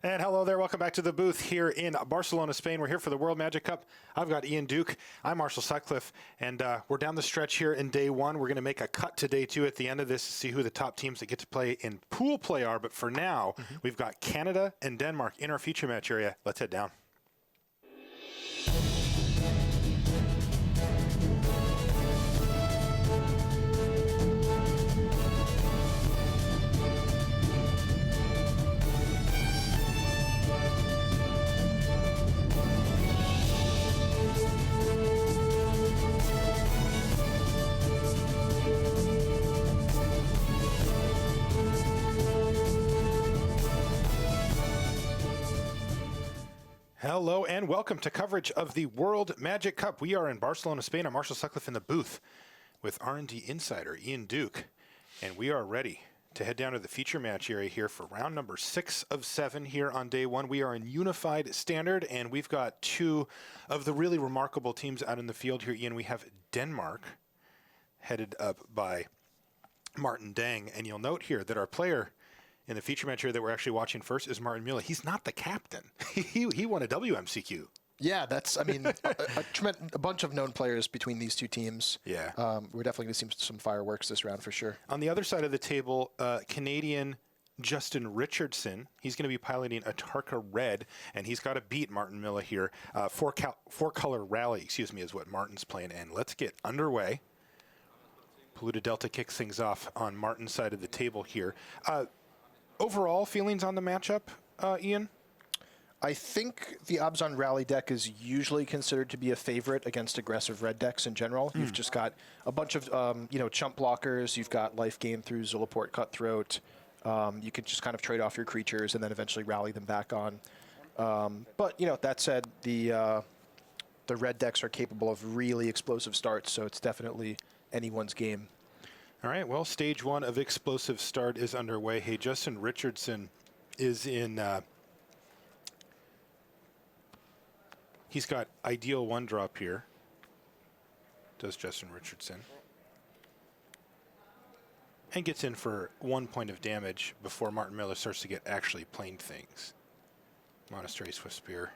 And hello there. Welcome back to the booth here in Barcelona, Spain. We're here for the World Magic Cup. I've got Ian Duke. I'm Marshall Sutcliffe. And we're down the stretch here in day one. We're going to make a cut to day two at the end of this to see who the top teams that get to play in pool play are. But for now, we've got Canada and Denmark in our feature match area. Let's head down. Hello and welcome to coverage of the World Magic Cup. We are in Barcelona, Spain. I'm Marshall Sutcliffe in the booth with R&D insider Ian Duke, and we are ready to head down to the feature match area here for round number 6 of 7 here on day one. We are in unified standard, and we've got two of the really remarkable teams out in the field here. Ian, we have Denmark headed up by Martin Dang, and you'll note here that our player in the feature match here that we're actually watching first is Martin Muller. He's not the captain. He won a WMCQ. Yeah, that's, I mean, a bunch of known players between these two teams. Yeah. We're definitely going to see some fireworks this round for sure. On the other side of the table, Canadian Justin Richardson. He's going to be piloting a Tarka Red, and he's got to beat Martin Muller here. Four-color rally, is what Martin's playing. And let's get underway. Polluted Delta kicks things off on Martin's side of the table here. Overall feelings on the matchup, Ian? I think the Abzan Rally deck is usually considered to be a favorite against aggressive red decks in general. You've just got a bunch of chump blockers. You've got life gain through Zulaport Cutthroat. You could just kind of trade off your creatures and then eventually rally them back on. But that said, the red decks are capable of really explosive starts, so it's definitely anyone's game. All right, well, stage one of explosive start is underway. Hey, Justin Richardson is in, he's got ideal one drop here, does Justin Richardson, and gets in for 1 point of damage before Martin Muller starts to get actually playing things. Monastery Swift Spear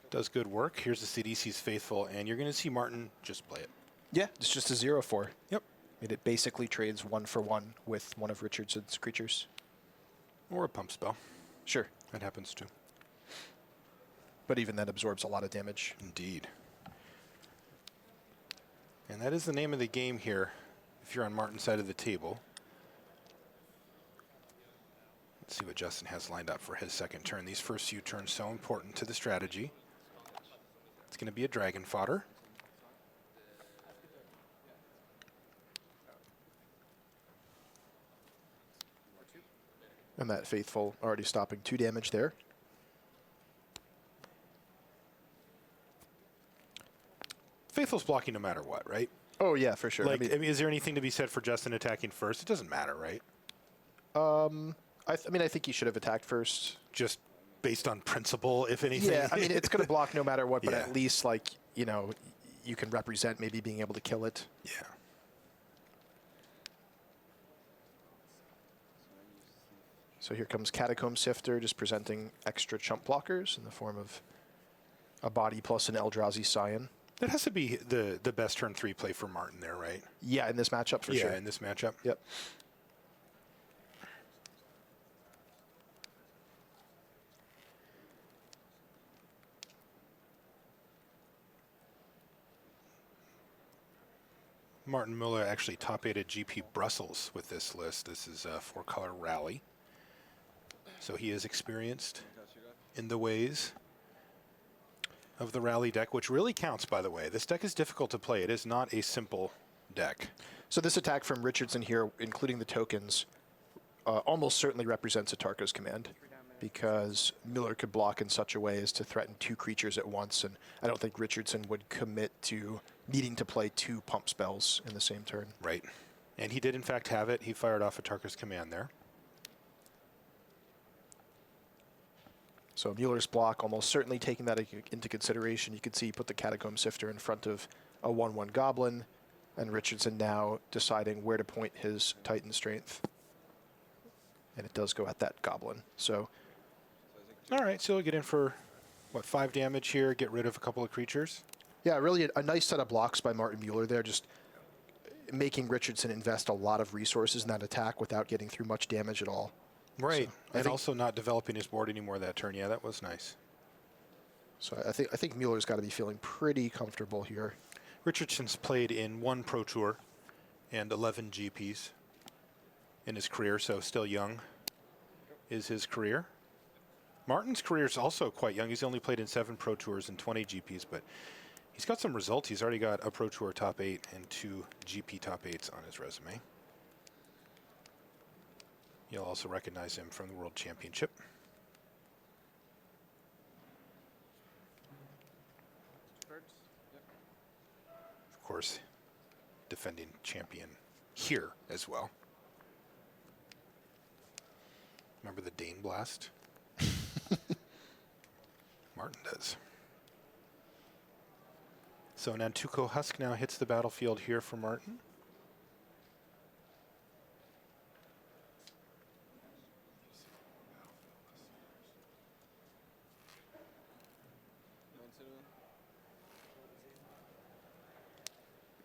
does good work. Here's the CDC's Faithful, and you're going to see Martin just play it. Yeah, it's just a 0/4. Yep. It basically trades 1-for-1 with one of Richardson's creatures. Or a pump spell. Sure. That happens too. But even that absorbs a lot of damage. Indeed. And that is the name of the game here, if you're on Martin's side of the table. Let's see what Justin has lined up for his second turn. These first few turns so important to the strategy. It's going to be a dragon fodder. And that Faithful already stopping 2 damage there. Faithful's blocking no matter what, right? Oh, yeah, for sure. Like, I mean, is there anything to be said for Justin attacking first? It doesn't matter, right? I think he should have attacked first. Just based on principle, if anything? Yeah, I mean, it's going to block no matter what, but Yeah. at least, you can represent maybe being able to kill it. Yeah. So here comes Catacomb Sifter, just presenting extra chump blockers in the form of a body plus an Eldrazi Scion. That has to be the best turn 3 play for Martin there, right? Yeah, in this matchup, for sure. Yeah, in this matchup. Yep. Martin Muller actually top-8 GP Brussels with this list. This is a 4-color rally. So he is experienced in the ways of the rally deck, which really counts, by the way. This deck is difficult to play. It is not a simple deck. So this attack from Richardson here, including the tokens, almost certainly represents a Tarka's command, because Muller could block in such a way as to threaten 2 creatures at once, and I don't think Richardson would commit to needing to play 2 pump spells in the same turn. Right. And he did, in fact, have it. He fired off a Tarka's command there. So Mueller's block, almost certainly taking that into consideration. You could see he put the Catacomb Sifter in front of a 1/1 Goblin, and Richardson now deciding where to point his Titan Strength. And it does go at that Goblin. So All right, so we'll get in for, what, 5 damage here, get rid of a couple of creatures. Yeah, really a nice set of blocks by Martin Mueller there, just making Richardson invest a lot of resources in that attack without getting through much damage at all. Right, So, and also not developing his board anymore that turn. Yeah, that was nice. So I think Mueller's got to be feeling pretty comfortable here. Richardson's played in 1 Pro Tour and 11 GPs in his career, so still young is his career. Martin's career is also quite young. He's only played in 7 Pro Tours and 20 GPs, but he's got some results. He's already got a Pro Tour top 8 and 2 GP top 8s on his resume. You'll also recognize him from the World Championship. Of course, defending champion here as well. Remember the Dane Blast? Martin does. So Nantuko Husk now hits the battlefield here for Martin.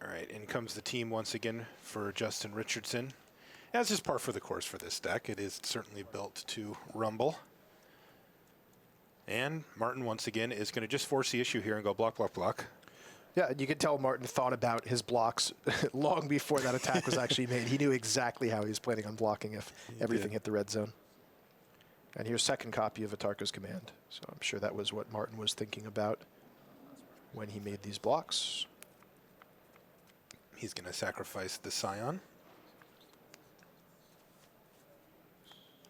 All right, in comes the team once again for Justin Richardson. As is par for the course for this deck, it is certainly built to rumble. And Martin, once again, is going to just force the issue here and go block, block, block. Yeah, you could tell Martin thought about his blocks long before that attack was actually made. He knew exactly how he was planning on blocking if everything hit the red zone. And here's second copy of Atarka's Command. So I'm sure that was what Martin was thinking about when he made these blocks. He's going to sacrifice the Scion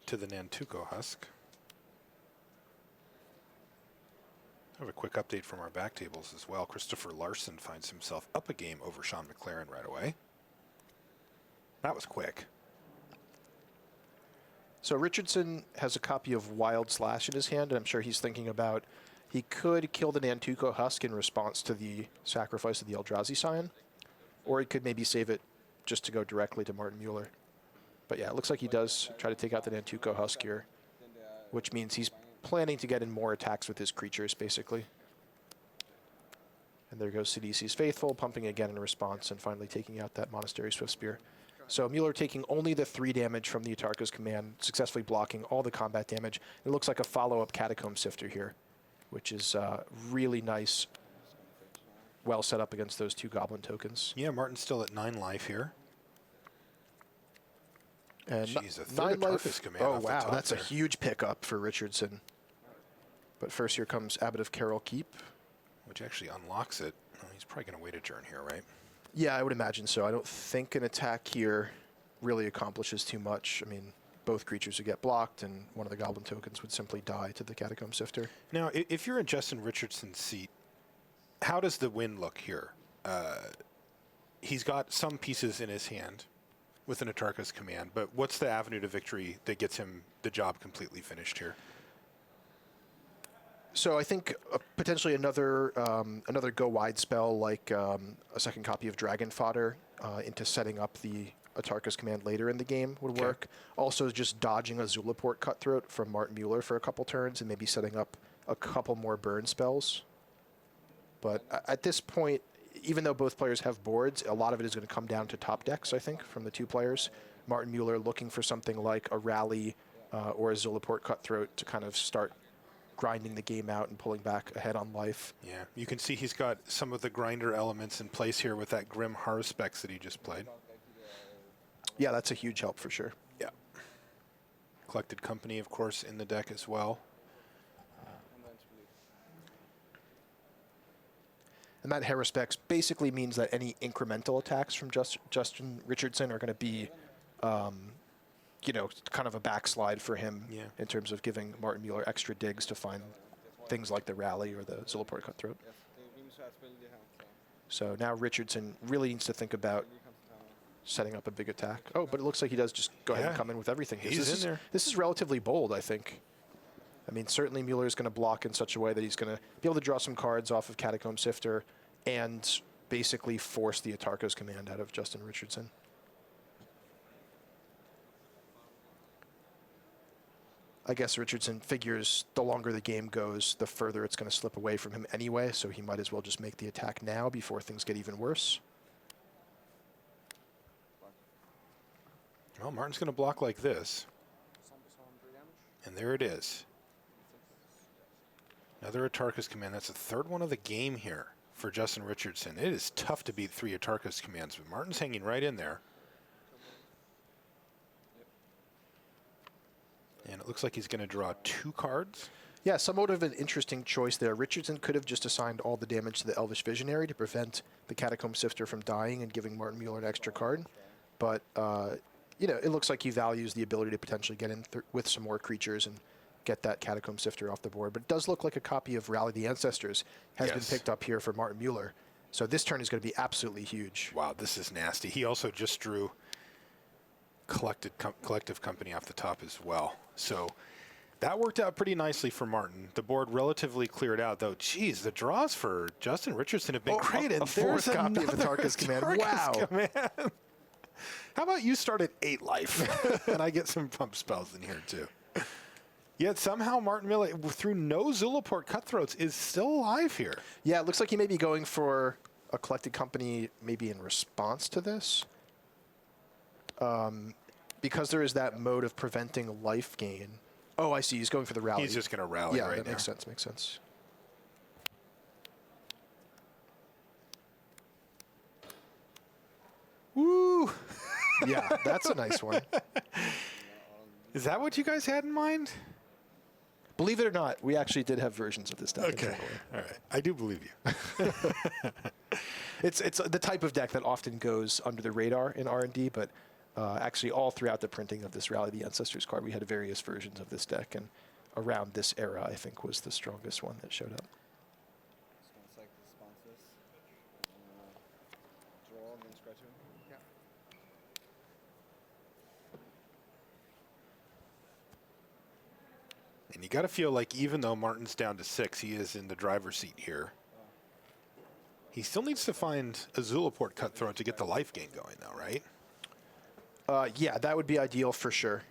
to the Nantuko Husk. I have a quick update from our back tables as well. Christopher Larson finds himself up a game over Sean McLaren right away. That was quick. So Richardson has a copy of Wild Slash in his hand, and I'm sure he's thinking about he could kill the Nantuko Husk in response to the sacrifice of the Eldrazi Scion, or he could maybe save it just to go directly to Martin Mueller. But yeah, it looks like he does try to take out the Nantuko Husk here, which means he's planning to get in more attacks with his creatures, basically. And there goes Sidisi's Faithful, pumping again in response, and finally taking out that Monastery Swiftspear. So Mueller taking only the 3 damage from the Atarka's Command, successfully blocking all the combat damage. It looks like a follow-up Catacomb Sifter here, which is really nice, well set up against those 2 Goblin tokens. Yeah, Martin's still at 9 life here. And Jeez, a 9 life. Atarka's Command Oh, off the wow, top that's there. a huge pickup for Richardson. But first here comes Abbot of Carroll Keep. Which actually unlocks it. Well, he's probably going to wait a turn here, right? Yeah, I would imagine so. I don't think an attack here really accomplishes too much. I mean, both creatures would get blocked, and one of the Goblin tokens would simply die to the Catacomb Sifter. Now, if you're in Justin Richardson's seat, how does the win look here? He's got some pieces in his hand with an Atarka's Command, but what's the avenue to victory that gets him the job completely finished here? So I think potentially another go wide spell like a second copy of Dragon Fodder into setting up the Atarka's Command later in the game would work. Also just dodging a Zulaport Cutthroat from Martin Mueller for a couple turns and maybe setting up a couple more burn spells. But at this point, even though both players have boards, a lot of it is going to come down to top decks, I think, from the 2 players. Martin Mueller looking for something like a Rally or a Zulaport Cutthroat to kind of start grinding the game out and pulling back ahead on life. Yeah, you can see he's got some of the grinder elements in place here with that Grim Haruspex that he just played. Yeah, that's a huge help for sure. Yeah. Collected Company, of course, in the deck as well. And that Haruspex basically means that any incremental attacks from Justin Richardson are going to be, kind of a backslide for him in terms of giving Martin Mueller extra digs to find things like the Rally or the Zulaport Cutthroat. So now Richardson really needs to think about setting up a big attack. Oh, but it looks like he does just go ahead and come in with everything. He's in there. This is relatively bold, I think. I mean, certainly Mueller is going to block in such a way that he's going to be able to draw some cards off of Catacomb Sifter and basically force the Atarka's Command out of Justin Richardson. I guess Richardson figures the longer the game goes, the further it's going to slip away from him anyway, so he might as well just make the attack now before things get even worse. Well, Martin's going to block like this. And there it is. Another Atarka's command. That's the third one of the game here for Justin Richardson. It is tough to beat 3 Atarka's commands, but Martin's hanging right in there. And it looks like he's going to draw 2 cards. Yeah, somewhat of an interesting choice there. Richardson could have just assigned all the damage to the Elvish Visionary to prevent the Catacomb Sifter from dying and giving Martin Mueller an extra card. But, you know, it looks like he values the ability to potentially get in with some more creatures and get that Catacomb Sifter off the board. But it does look like a copy of Rally the Ancestors has been picked up here for Martin Mueller. So this turn is going to be absolutely huge. Wow, this is nasty. He also just drew Collective Company off the top as well. So that worked out pretty nicely for Martin. The board relatively cleared out, though. Geez, the draws for Justin Richardson have been great. A fourth copy of Atarka's command. Wow. Command. How about you start at 8 life, and I get some pump spells in here, too. Yet somehow Martin Mueller, through no Zulaport Cutthroats, is still alive here. Yeah, it looks like he may be going for a Collected Company maybe in response to this. Because there is that mode of preventing life gain. Oh, I see. He's going for the rally. He's just going to rally right now. Yeah, that makes sense. Makes sense. Woo! Yeah, that's a nice one. Is that what you guys had in mind? Believe it or not, we actually did have versions of this deck. Okay. All right. I do believe you. It's the type of deck that often goes under the radar in R&D, but actually all throughout the printing of this Rally the Ancestors card, we had various versions of this deck, and around this era, I think, was the strongest one that showed up. And you got to feel like even though Martin's down to 6, he is in the driver's seat here. He still needs to find a Zulaport Cutthroat to get the life gain going, though, right? Yeah, that would be ideal for sure.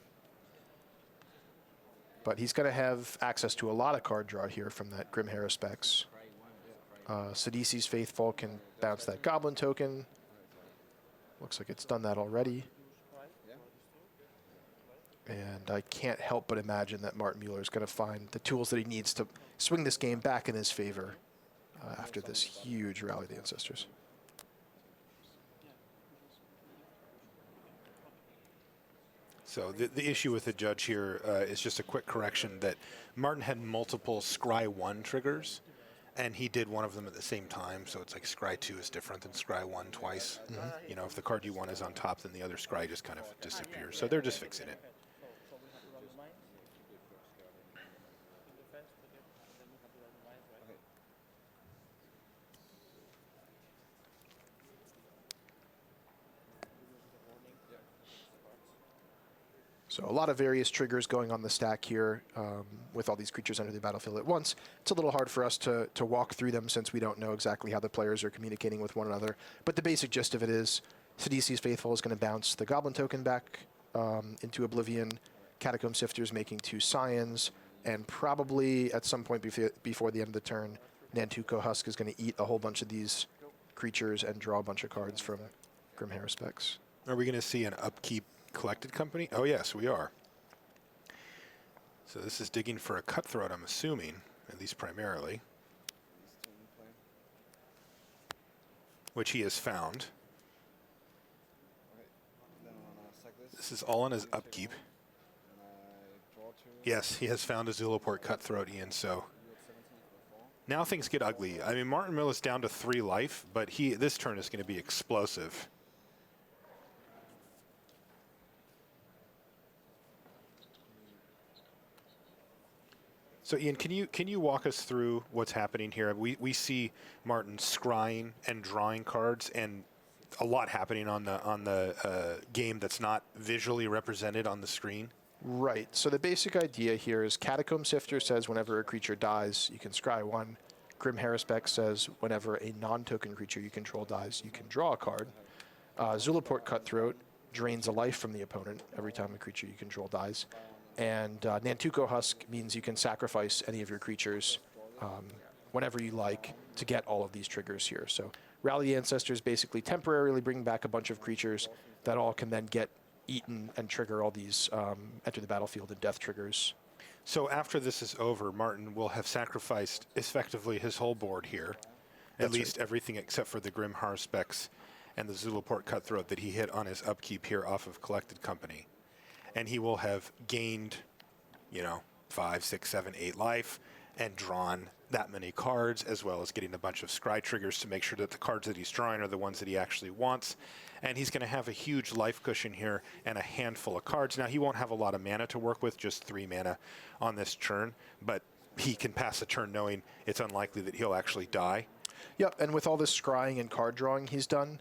But he's going to have access to a lot of card draw here from that Grim Haruspex. Sidisi's Faithful can bounce that Goblin token. Looks like it's done that already. And I can't help but imagine that Martin Mueller is going to find the tools that he needs to swing this game back in his favor after this huge Rally of the Ancestors. So the issue with the judge here is just a quick correction that Martin had multiple Scry 1 triggers, and he did one of them at the same time. So it's like Scry 2 is different than Scry 1 twice. You know, if the card you want is on top, then the other Scry just kind of disappears. So they're just fixing it. So a lot of various triggers going on the stack here with all these creatures under the battlefield at once. It's a little hard for us to walk through them since we don't know exactly how the players are communicating with one another. But the basic gist of it is Sidisi's Faithful is going to bounce the Goblin token back into Oblivion, Catacomb Sifters making 2 Scions, and probably at some point before the end of the turn, Nantuko Husk is going to eat a whole bunch of these creatures and draw a bunch of cards from Grim Haruspex. Are we going to see an upkeep Collected Company? Oh, yes, we are. So this is digging for a Cutthroat, I'm assuming, at least primarily, which he has found. This is all in his upkeep. Yes, he has found a Zulaport Cutthroat, Ian, so now things get ugly. I mean, Martin Mill is down to 3 life, but this turn is going to be explosive. So Ian, can you walk us through what's happening here? We see Martin scrying and drawing cards, and a lot happening on the game that's not visually represented on the screen. Right. So the basic idea here is Catacomb Sifter says whenever a creature dies, you can scry 1. Grim Haruspex says whenever a non-token creature you control dies, you can draw a card. Zulaport Cutthroat drains a life from the opponent every time a creature you control dies. And Nantuko Husk means you can sacrifice any of your creatures whenever you like to get all of these triggers here. So Rally the Ancestors basically temporarily bring back a bunch of creatures that all can then get eaten and trigger all these enter the battlefield and death triggers. So after this is over, Martin will have sacrificed effectively his whole board here. At least everything except for the Grim Harspecs and the Zulaport Cutthroat that he hit on his upkeep here off of Collected Company. And he will have gained, 5, 6, 7, 8 life and drawn that many cards, as well as getting a bunch of scry triggers to make sure that the cards that he's drawing are the ones that he actually wants. And he's going to have a huge life cushion here and a handful of cards. Now, he won't have a lot of mana to work with, just 3 mana on this turn, but he can pass a turn knowing it's unlikely that he'll actually die. Yep, and with all this scrying and card drawing he's done,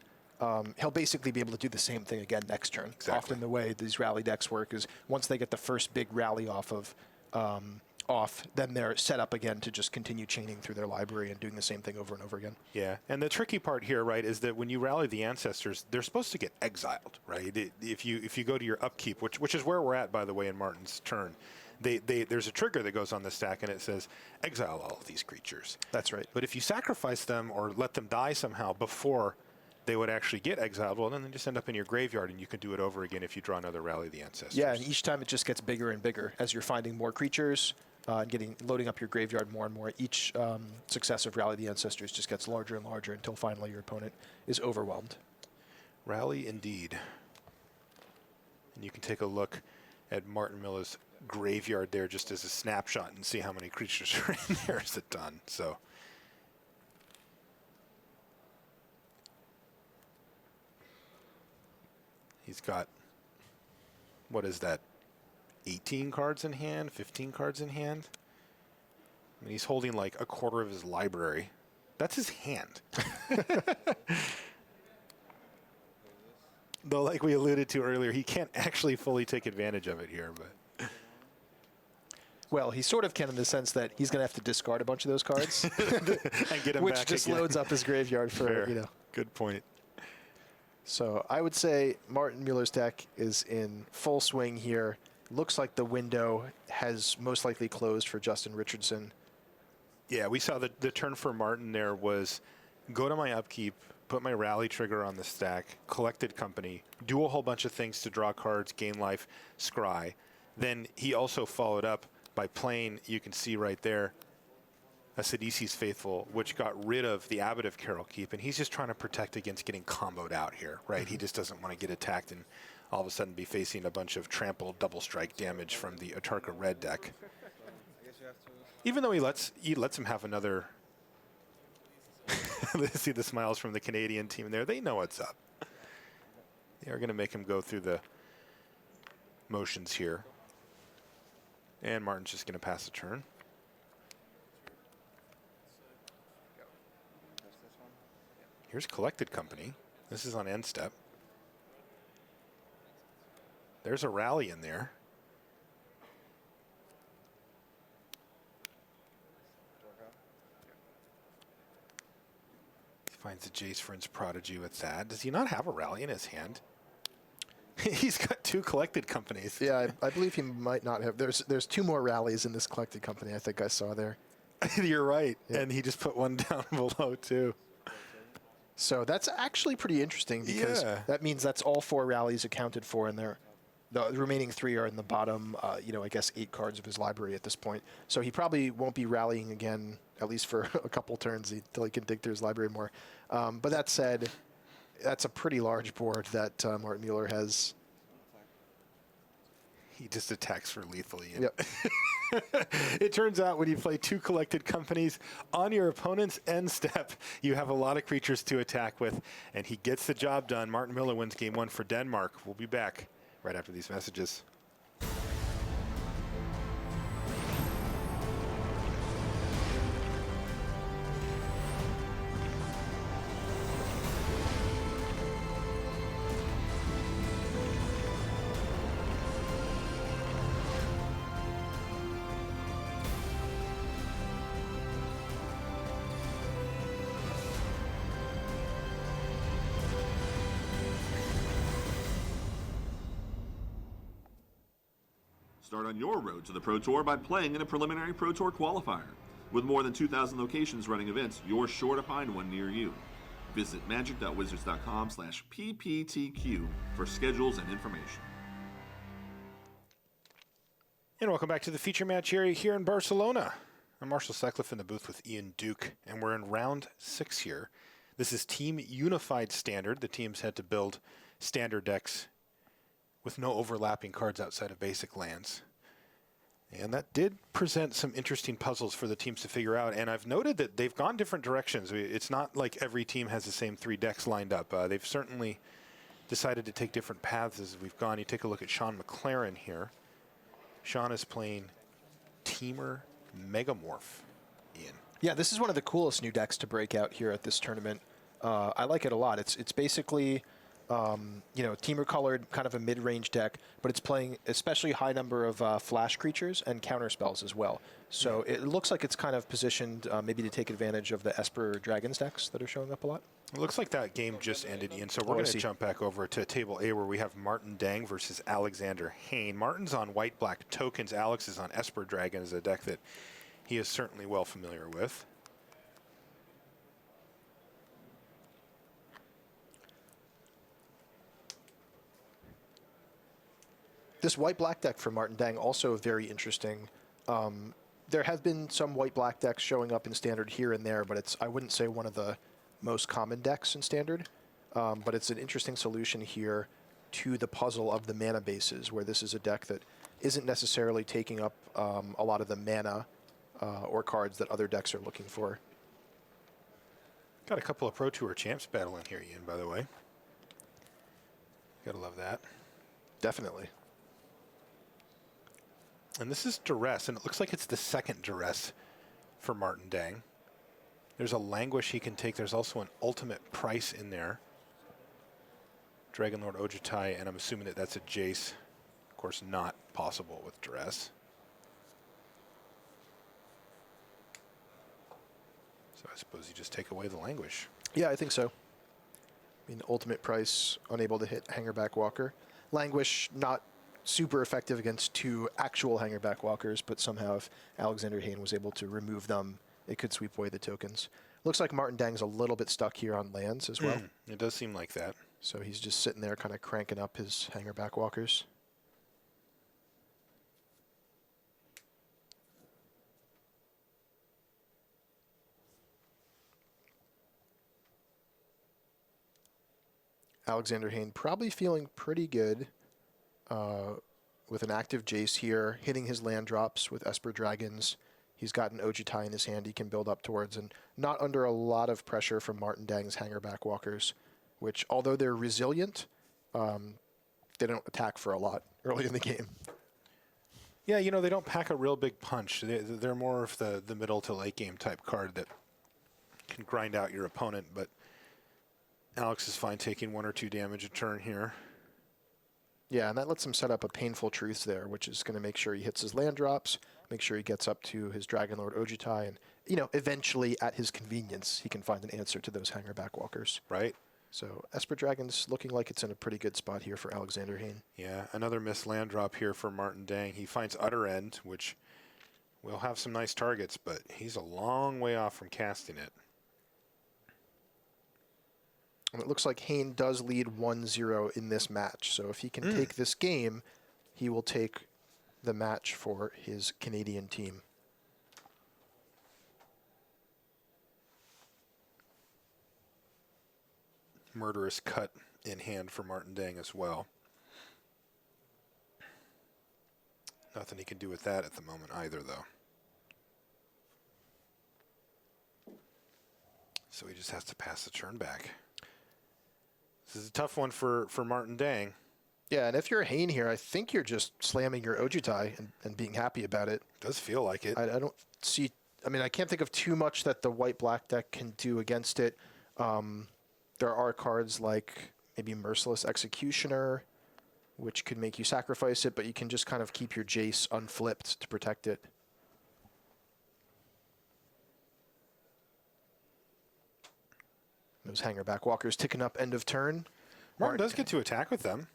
he'll basically be able to do the same thing again next turn. Exactly. Often the way these rally decks work is once they get the first big rally off, then they're set up again to just continue chaining through their library and doing the same thing over and over again. Yeah, and the tricky part here, right, is that when you rally the Ancestors, they're supposed to get exiled, right? If you go to your upkeep, which is where we're at, by the way, in Martin's turn, there's a trigger that goes on the stack, and it says, exile all of these creatures. That's right. But if you sacrifice them or let them die somehow before they would actually get exiled, well, then they just end up in your graveyard, and you can do it over again if you draw another Rally the Ancestors. Yeah, and each time it just gets bigger and bigger as you're finding more creatures and loading up your graveyard more and more. Each successive Rally the Ancestors just gets larger and larger until finally your opponent is overwhelmed. Rally indeed. And you can take a look at Martin Miller's graveyard there just as a snapshot and see how many creatures are in there as a ton. So he's got, what is that, 18 cards in hand, 15 cards in hand? I mean, he's holding like a quarter of his library. That's his hand. Though, like we alluded to earlier, he can't actually fully take advantage of it here. But well, he sort of can in the sense that he's going to have to discard a bunch of those cards, and get him which back just again. loads up his graveyard for, Fair. Good point. So I would say Martin Mueller's deck is in full swing here. Looks like the window has most likely closed for Justin Richardson. Yeah, we saw the turn for Martin there was go to my upkeep, put my rally trigger on the stack, Collected Company, do a whole bunch of things to draw cards, gain life, scry. Then he also followed up by playing, you can see right there, a Sidisi's Faithful, which got rid of the Abbot of Carol Keep, and he's just trying to protect against getting comboed out here, right? Mm-hmm. He just doesn't want to get attacked and all of a sudden be facing a bunch of trample double strike damage from the Atarka red deck. Even though he lets him have another. Let's see the smiles from the Canadian team there. They know what's up. They are going to make him go through the motions here. And Martin's just going to pass the turn. Here's Collected Company. This is on end step. There's a rally in there. He finds a Jace Vryn's Prodigy with that. Does he not have a rally in his hand? He's got 2 Collected Companies. Yeah, I believe he might not have. There's 2 more rallies in this Collected Company I think I saw there. You're right. Yeah. And he just put one down below, too. So that's actually pretty interesting because that means that's all 4 rallies accounted for in there. The remaining 3 are in the bottom, I guess 8 cards of his library at this point. So he probably won't be rallying again, at least for a couple turns until he can dig through his library more. But that said, that's a pretty large board that Martin Mueller has. He just attacks for lethally. Yep. It turns out when you play 2 Collected Companies on your opponent's end step, you have a lot of creatures to attack with, and he gets the job done. Martin Miller wins game 1 for Denmark. We'll be back right after these messages. Start on your road to the Pro Tour by playing in a preliminary Pro Tour qualifier. With more than 2,000 locations running events, you're sure to find one near you. Visit magic.wizards.com/pptq for schedules and information. And welcome back to the feature match area here in Barcelona. I'm Marshall Sutcliffe in the booth with Ian Duke, and we're in round 6 here. This is Team Unified Standard. The teams had to build standard decks with no overlapping cards outside of basic lands. And that did present some interesting puzzles for the teams to figure out. And I've noted that they've gone different directions. It's not like every team has the same 3 decks lined up. They've certainly decided to take different paths as we've gone. You take a look at Sean McLaren here. Sean is playing Teamer Megamorph, Ian. Yeah, this is one of the coolest new decks to break out here at this tournament. I like it a lot. It's basically, Teamer colored, kind of a mid-range deck, but it's playing especially high number of flash creatures and counter spells as well. So it looks like it's kind of positioned maybe to take advantage of the Esper Dragons decks that are showing up a lot. It looks like that game just ended, Ian, so we're going to jump back over to Table A where we have Martin Dang versus Alexander Hain. Martin's on white-black tokens. Alex is on Esper Dragons, a deck that he is certainly well familiar with. This white-black deck for Martin Dang also very interesting. There have been some white-black decks showing up in Standard here and there, but I wouldn't say one of the most common decks in Standard. But it's an interesting solution here to the puzzle of the mana bases, where this is a deck that isn't necessarily taking up a lot of the mana or cards that other decks are looking for. Got a couple of Pro Tour champs battling here, Ian, by the way. Gotta love that. Definitely. And this is Duress, and it looks like it's the second Duress for Martin Dang. There's a Languish he can take. There's also an Ultimate Price in there. Dragonlord Ojutai, and I'm assuming that that's a Jace. Of course, not possible with Duress. So I suppose you just take away the Languish. Yeah, I think so. I mean, Ultimate Price, unable to hit Hangerback Walker. Languish, not super effective against 2 actual Hangerback Walkers, but somehow if Alexander Hain was able to remove them, it could sweep away the tokens. Looks like Martin Dang's a little bit stuck here on lands as well. It does seem like that. So he's just sitting there kind of cranking up his Hangerback Walkers. Alexander Hain probably feeling pretty good with an active Jace here, hitting his land drops with Esper Dragons. He's got an Ojutai in his hand he can build up towards, and not under a lot of pressure from Martin Dang's Hangerback Walkers, which, although they're resilient, they don't attack for a lot early in the game. Yeah, they don't pack a real big punch. They're more of the middle to late game type card that can grind out your opponent, but Alex is fine taking 1 or 2 damage a turn here. Yeah, and that lets him set up a Painful Truth there, which is going to make sure he hits his land drops, make sure he gets up to his Dragonlord Ojutai, and, eventually, at his convenience, he can find an answer to those Hangerback Walkers. Right. So Esper Dragons looking like it's in a pretty good spot here for Alexander Hain. Yeah, another missed land drop here for Martin Dang. He finds Utter End, which will have some nice targets, but he's a long way off from casting it. And it looks like Hain does lead 1-0 in this match. So if he can take this game, he will take the match for his Canadian team. Murderous Cut in hand for Martin Dang as well. Nothing he can do with that at the moment either, though. So he just has to pass the turn back. This is a tough one for Martin Dang. Yeah, and if you're Hain here, I think you're just slamming your Ojutai and being happy about it. Does feel like it. I don't see... I mean, I can't think of too much that the white-black deck can do against it. There are cards like maybe Merciless Executioner, which could make you sacrifice it, but you can just kind of keep your Jace unflipped to protect it. Those Hangerback Walkers ticking up end of turn. Martin does get to attack with them.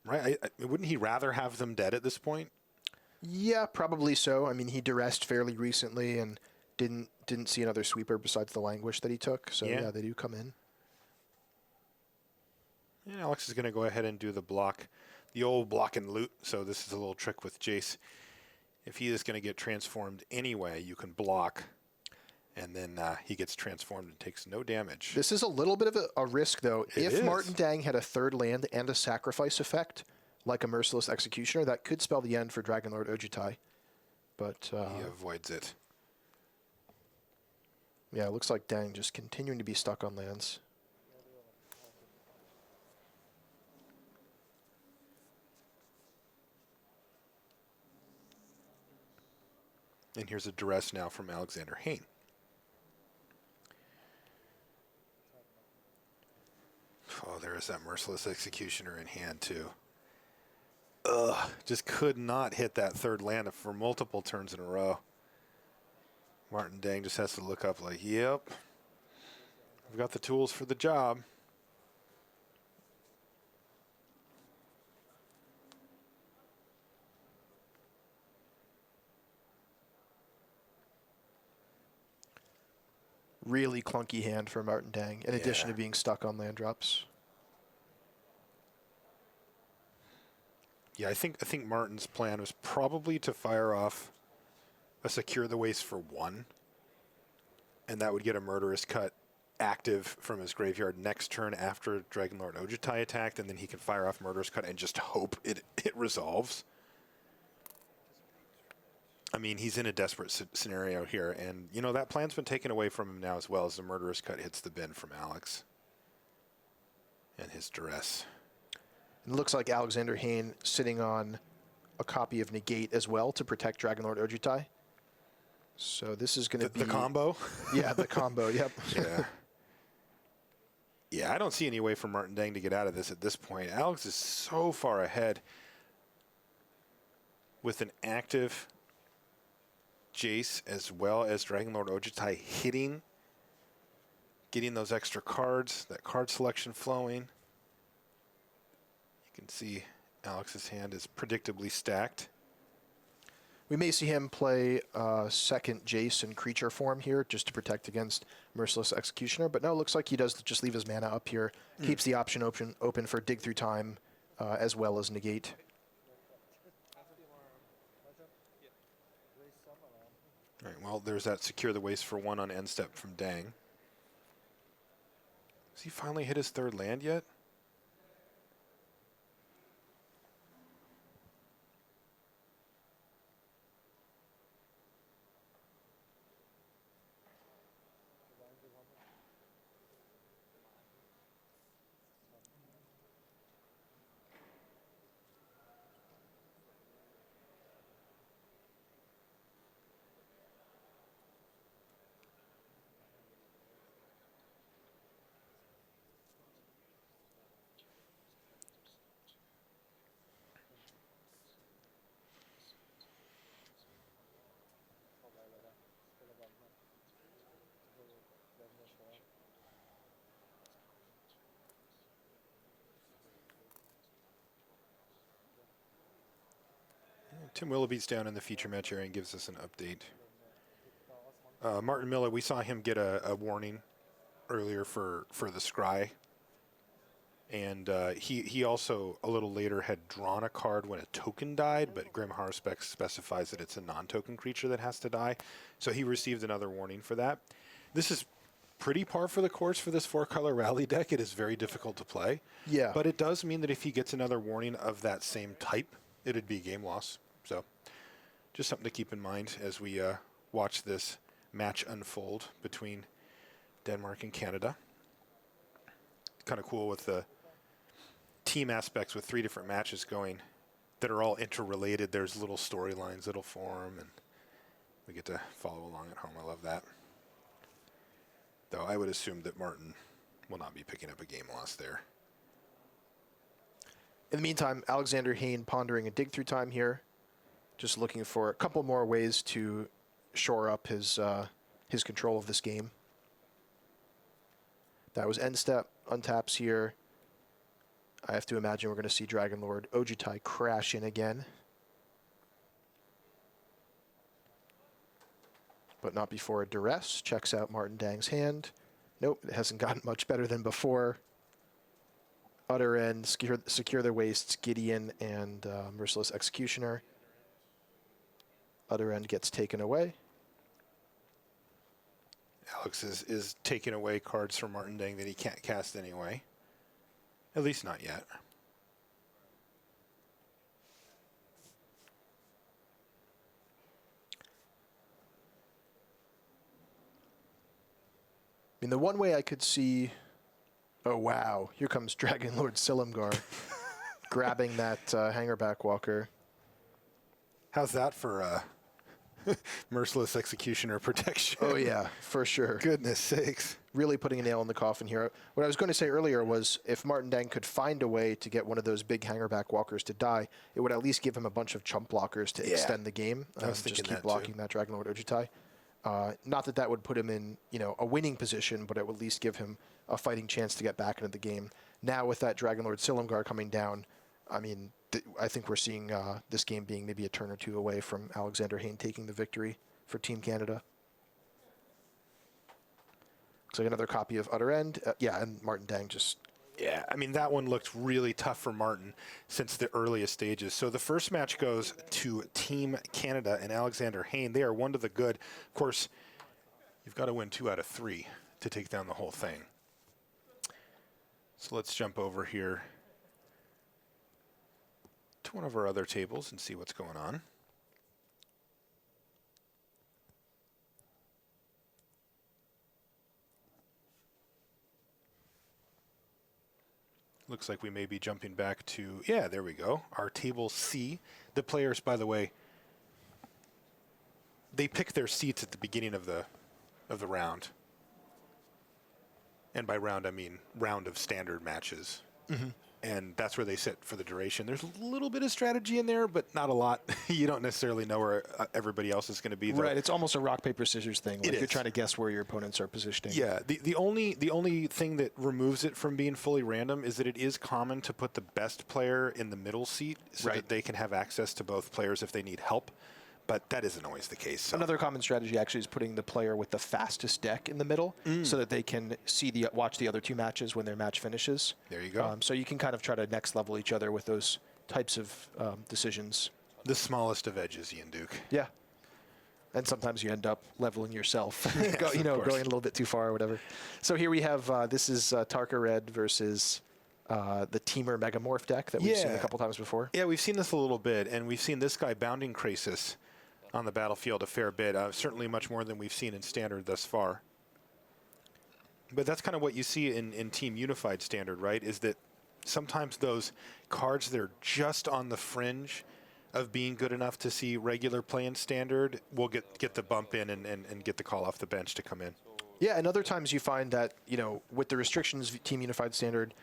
right? Wouldn't he rather have them dead at this point? Yeah, probably so. I mean, he duressed fairly recently and didn't see another sweeper besides the Languish that he took. So Yeah. yeah, they do come in. And Alex is going to go ahead and do the block, the old block and loot. So this is a little trick with Jace. If he is going to get transformed anyway, you can block, and then he gets transformed and takes no damage. This is a little bit of a risk, though. It If is. Martin Dang had a third land and a sacrifice effect, like a Merciless Executioner, that could spell the end for Dragonlord Ojutai. But He avoids it. yeah, it looks like Dang just continuing to be stuck on lands. And here's a duress now from Alexander Hayne. Oh, there is that Merciless Executioner in hand, too. Ugh, just could not hit that third land for multiple turns in a row. Martin Dang just has to look up like, yep, I've got the tools for the job. Really clunky hand for Martin Dang, in addition Yeah. to being stuck on land drops. Yeah, I think Martin's plan was probably to fire off a Secure the Waste for 1, and that would get a Murderous Cut active from his graveyard next turn after Dragonlord Ojutai attacked, and then he can fire off Murderous Cut and just hope it resolves. I mean, he's in a desperate scenario here, and, you know, that plan's been taken away from him now as well as the Murderous Cut hits the bin from Alex and his duress. It looks like Alexander Hayne sitting on a copy of Negate as well to protect Dragonlord Ojutai. So this is going to be... The combo? Yeah, the combo, yep. Yeah. Yeah, I don't see any way for Martin Dang to get out of this at this point. Alex is so far ahead with an active Jace as well as Dragonlord Ojutai hitting, getting those extra cards, that card selection flowing. You can see Alex's hand is predictably stacked. We may see him play second Jace in creature form here just to protect against Merciless Executioner. But no, it looks like he does just leave his mana up here. Keeps the option open for Dig Through Time as well as Negate. All right, well, there's that Secure the Waste for 1 on end step from Dang. Has he finally hit his third land yet? Tim Willoughby's down in the feature match area and gives us an update. Martin Miller, we saw him get a warning earlier for the Scry. And he also, a little later, had drawn a card when a token died, but Grim Harspec specifies that it's a non-token creature that has to die. So he received another warning for that. This is pretty par for the course for this 4-color rally deck. It is very difficult to play. Yeah. But it does mean that if he gets another warning of that same type, it'd be game loss. So just something to keep in mind as we watch this match unfold between Denmark and Canada. Kind of cool with the team aspects with 3 different matches going that are all interrelated. There's little storylines that'll form, and we get to follow along at home. I love that. Though I would assume that Martin will not be picking up a game loss there. In the meantime, Alexander Hayne pondering a Dig Through Time here. Just looking for a couple more ways to shore up his control of this game. That was end step, untaps here. I have to imagine we're going to see Dragon Lord Ojutai crash in again. But not before a duress. Checks out Martin Dang's hand. Nope, it hasn't gotten much better than before. Utter End, secure their waists, Gideon and Merciless Executioner. Utter End gets taken away. Alex is taking away cards from Martin Dang that he can't cast anyway. At least not yet. I mean, the one way I could see... Oh, wow. Here comes Dragon Lord Silumgar grabbing that Hangerback Walker. How's that for Merciless Executioner protection? Oh, yeah, for sure. Goodness sakes. Really putting a nail in the coffin here. What I was going to say earlier was if Martin Dang could find a way to get one of those big Hangerback Walkers to die, it would at least give him a bunch of chump blockers to extend the game. I was thinking just keep that blocking too. that Dragon Lord Ojutai. Not that that would put him in, a winning position, but it would at least give him a fighting chance to get back into the game. Now with that Dragon Lord Silumgar coming down, I mean, I think we're seeing this game being maybe a turn or two away from Alexander Hayne taking the victory for Team Canada. Looks like another copy of Utter End. Yeah, and Martin Dang just... Yeah, I mean, that one looked really tough for Martin since the earliest stages. So the first match goes to Team Canada and Alexander Hayne. They are one to the good. Of course, you've got to win 2 out of 3 to take down the whole thing. So let's jump over here to one of our other tables and see what's going on. Looks like we may be jumping back to, yeah, there we go, our table C. The players, by the way, they pick their seats at the beginning of the round. And by round, I mean round of standard matches. Mm-hmm. And that's where they sit for the duration. There's a little bit of strategy in there, but not a lot. You don't necessarily know where everybody else is going to be. Right, it's almost a rock, paper, scissors thing. Like you're trying to guess where your opponents are positioning. Yeah, the only thing that removes it from being fully random is that it is common to put the best player in the middle seat so that they can have access to both players if they need help. But that isn't always the case. So. Another common strategy actually is putting the player with the fastest deck in the middle so that they can watch the other 2 matches when their match finishes. There you go. So you can kind of try to next level each other with those types of decisions. The smallest of edges, Ian Duke. Yeah. And sometimes you end up leveling yourself, Yes, going a little bit too far or whatever. So here we have, this is Tarka Red versus the Teamer Megamorph deck that we've seen a couple times before. Yeah, we've seen this a little bit, and we've seen this guy Bounding Krasis on the battlefield a fair bit, certainly much more than we've seen in Standard thus far. But that's kind of what you see in Team Unified Standard, right, is that sometimes those cards that are just on the fringe of being good enough to see regular play in Standard will get the bump in and get the call off the bench to come in. Yeah, and other times you find that, with the restrictions of Team Unified Standard,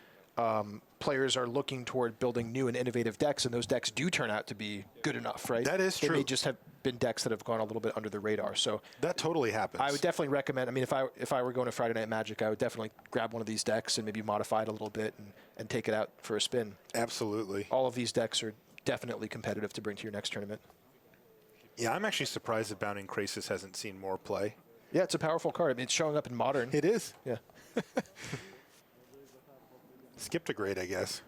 players are looking toward building new and innovative decks, and those decks do turn out to be good enough, right? That is true. They may just have been decks that have gone a little bit under the radar. So that totally happens. I would definitely recommend, I mean, if I were going to Friday Night Magic, I would definitely grab one of these decks and maybe modify it a little bit and take it out for a spin. Absolutely. All of these decks are definitely competitive to bring to your next tournament. Yeah, I'm actually surprised that Bounding Krasis hasn't seen more play. Yeah, it's a powerful card. I mean, it's showing up in Modern. It is. Yeah. Skipped a grade, I guess.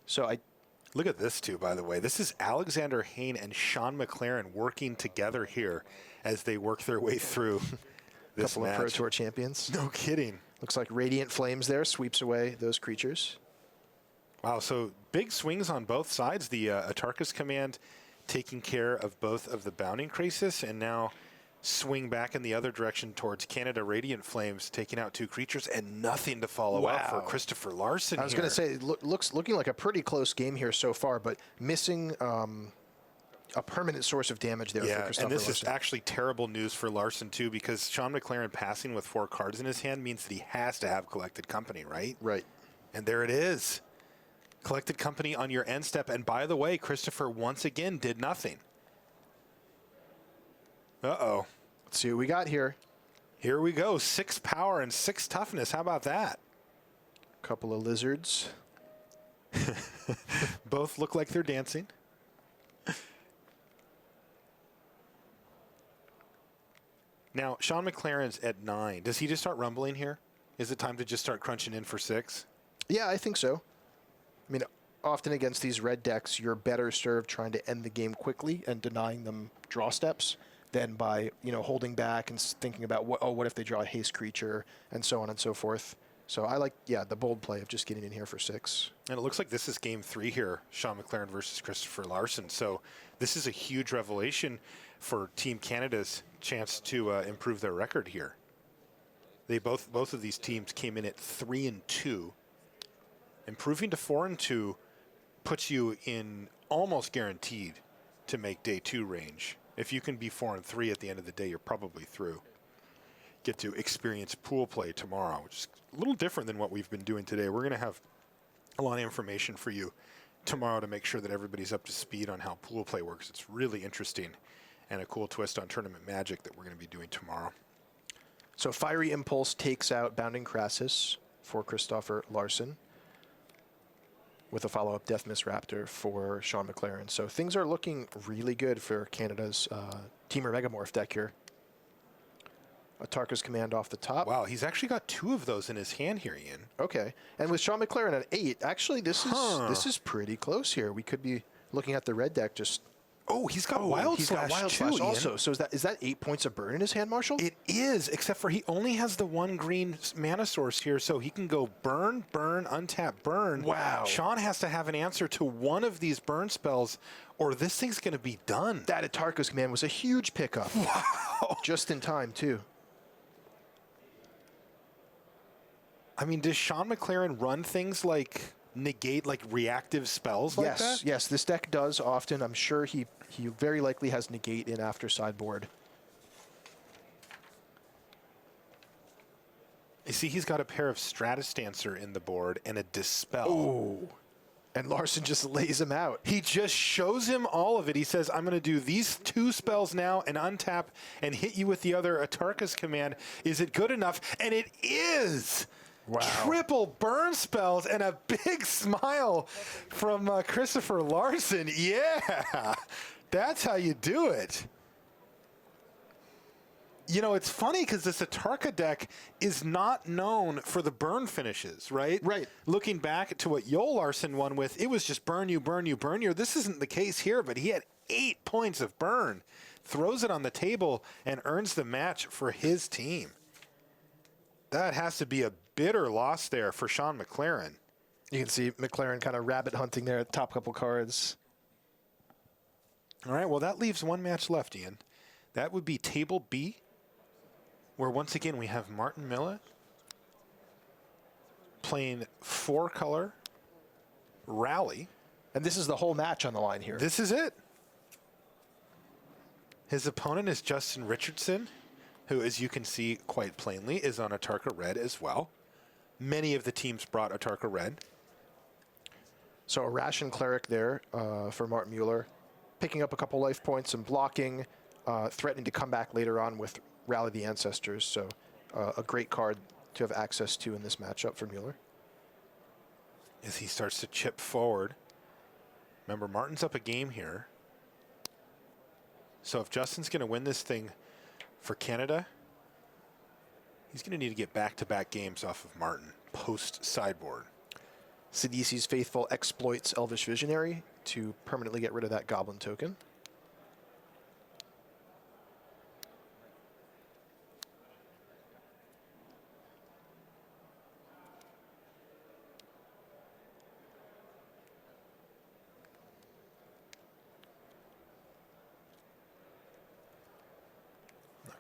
So look at this too, by the way. This is Alexander Hayne and Sean McLaren working together here as they work their way through this couple match. of Pro Tour champions. No kidding. Looks like Radiant Flames there sweeps away those creatures. Wow, so big swings on both sides. The Atarka's command taking care of both of the Bounding Krasis, and now swing back in the other direction towards Canada Radiant Flames, taking out 2 creatures, and nothing to follow up for Christopher Larson. I was going to say, looking like a pretty close game here so far, but missing a permanent source of damage there for Christopher and this Larson. is actually terrible news for Larson, too, because Sean McLaren passing with 4 cards in his hand means that he has to have Collected Company, right? Right. And there it is. Collected Company on your end step. And by the way, Christopher once again did nothing. Uh-oh. Let's see what we got here. Here we go. 6 power and 6 toughness. How about that? couple of lizards. Both look like they're dancing. Now, Sean McLaren's at 9. Does he just start rumbling here? Is it time to just start crunching in for 6? Yeah, I think so. I mean, often against these red decks, you're better served trying to end the game quickly and denying them draw steps than by, holding back and thinking about, what if they draw a haste creature, and so on and so forth. So I like, the bold play of just getting in here for 6. And it looks like this is game 3 here, Sean McLaren versus Christopher Larson. So this is a huge revelation for Team Canada's chance to improve their record here. They both of these teams came in at 3-2. Improving to 4-2 puts you in almost guaranteed to make day 2 range. If you can be 4-3 at the end of the day, you're probably through. Get to experience pool play tomorrow, which is a little different than what we've been doing today. We're going to have a lot of information for you tomorrow to make sure that everybody's up to speed on how pool play works. It's really interesting and a cool twist on tournament magic that we're going to be doing tomorrow. So Fiery Impulse takes out Bounding Crassus for Christopher Larson, with a follow-up Death Miss Raptor for Sean McLaren. So things are looking really good for Canada's Teamer Megamorph deck here. Atarka's Command off the top. Wow, he's actually got 2 of those in his hand here, Ian. Okay, and with Sean McLaren at 8, actually this is pretty close here. We could be looking at the red deck just. Oh, he's got Wild Slash too, Ian. Also. So is that 8 points of burn in his hand, Marshall? It is, except for he only has the 1 green mana source here, so he can go burn, untap, burn. Wow. Sean has to have an answer to one of these burn spells, or this thing's going to be done. That Atarka's Command was a huge pickup. Wow. Just in time, too. I mean, does Sean McLaren run things like negate, like reactive spells like that? Yes, this deck does often. I'm sure he very likely has negate in after sideboard. You see, he's got a pair of Stratus Dancer in the board and a Dispel. Oh, and Larson just lays him out. He just shows him all of it. He says, I'm going to do these 2 spells now and untap and hit you with the other Atarka's Command. Is it good enough? And it is! Wow. Triple burn spells and a big smile from Christopher Larson. Yeah, that's how you do it. It's funny because this Atarka deck is not known for the burn finishes, right? Right. Looking back to what Yoel Larson won with, it was just burn you. This isn't the case here, but he had 8 points of burn, throws it on the table, and earns the match for his team. That has to be a bitter loss there for Sean McLaren. You can see McLaren kind of rabbit hunting there at the top couple cards. All right, well, that leaves 1 match left, Ian. That would be Table B, where once again we have Martin Miller playing 4-color Rally. And this is the whole match on the line here. This is it. His opponent is Justin Richardson, who, as you can see quite plainly, is on Atarka Red as well. Many of the teams brought Atarka Red. So a Ration Cleric there for Martin Mueller, picking up a couple life points and blocking, threatening to come back later on with Rally the Ancestors. So a great card to have access to in this matchup for Mueller. As he starts to chip forward. Remember, Martin's up a game here. So if Justin's going to win this thing for Canada, he's going to need to get back-to-back games off of Martin post-sideboard. Sidisi's Faithful exploits Elvish Visionary to permanently get rid of that Goblin token.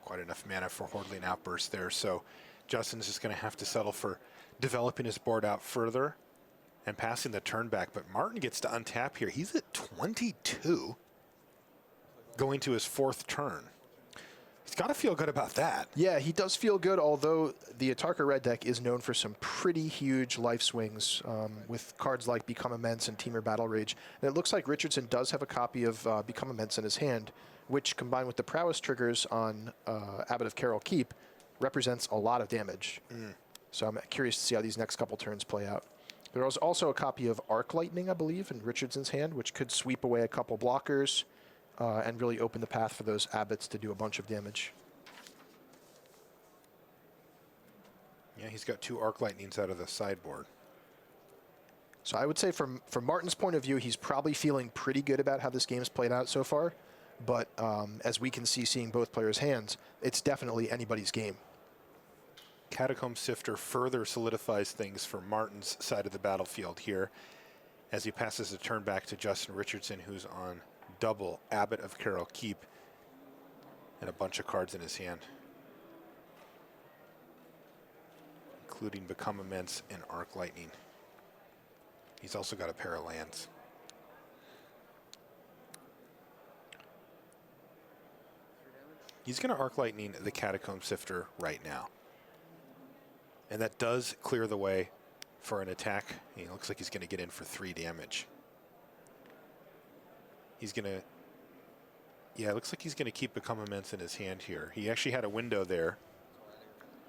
Quite enough mana for Hordling Outburst there, so Justin's just going to have to settle for developing his board out further and passing the turn back. But Martin gets to untap here. He's at 22, going to his 4th turn. He's got to feel good about that. Yeah, he does feel good, although the Atarka Red deck is known for some pretty huge life swings with cards like Become Immense and Teamer Battle Rage. And it looks like Richardson does have a copy of Become Immense in his hand, which, combined with the prowess triggers on Abbot of Carroll Keep, represents a lot of damage. So I'm curious to see how these next couple turns play out. There was also a copy of Arc Lightning, I believe, in Richardson's hand, which could sweep away a couple blockers and really open the path for those Abbots to do a bunch of damage. Yeah, he's got 2 Arc Lightnings out of the sideboard. So I would say from Martin's point of view, he's probably feeling pretty good about how this game's played out so far. But as we can see, seeing both players' hands, it's definitely anybody's game. Catacomb Sifter further solidifies things for Martin's side of the battlefield here as he passes the turn back to Justin Richardson, who's on double Abbot of Carroll Keep and a bunch of cards in his hand, including Become Immense and Arc Lightning. He's also got a pair of lands. He's going to Arc Lightning the Catacomb Sifter right now. And that does clear the way for an attack. He looks like he's going to get in for 3 damage. He's going to... Yeah, it looks like he's going to keep Become Immense in his hand here. He actually had a window there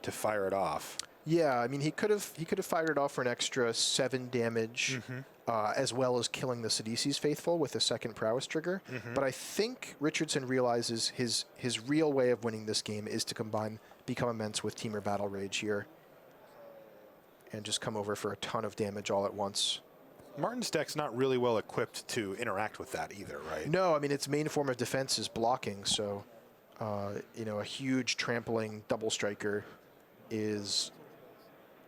to fire it off. Yeah, I mean, he could have fired it off for an extra 7 damage, as well as killing the Sidisi's Faithful with a second prowess trigger. But I think Richardson realizes his real way of winning this game is to combine Become Immense with Temur Battle Rage here and just come over for a ton of damage all at once. Martin's deck's not really well equipped to interact with that either, right? No, I mean, its main form of defense is blocking, so, you know, a huge trampling double striker is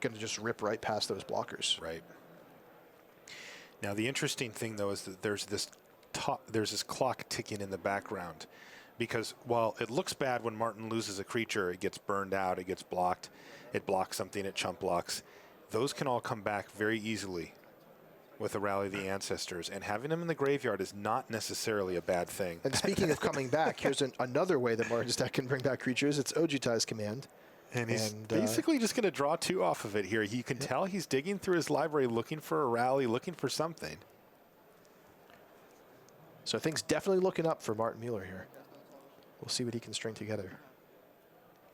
going to just rip right past those blockers. Right. Now, the interesting thing, though, is that there's this clock ticking in the background, because while it looks bad when Martin loses a creature, it gets burned out, it gets blocked, it blocks something, it chump blocks. Those can all come back very easily with a Rally of the Ancestors, and having them in the graveyard is not necessarily a bad thing. And speaking of coming back, here's another way that Martin's deck can bring back creatures. It's Ojutai's Command. And he's basically just going to draw 2 off of it here. You can tell he's digging through his library, looking for a rally, looking for something. So things definitely looking up for Martin Mueller here. We'll see what he can string together.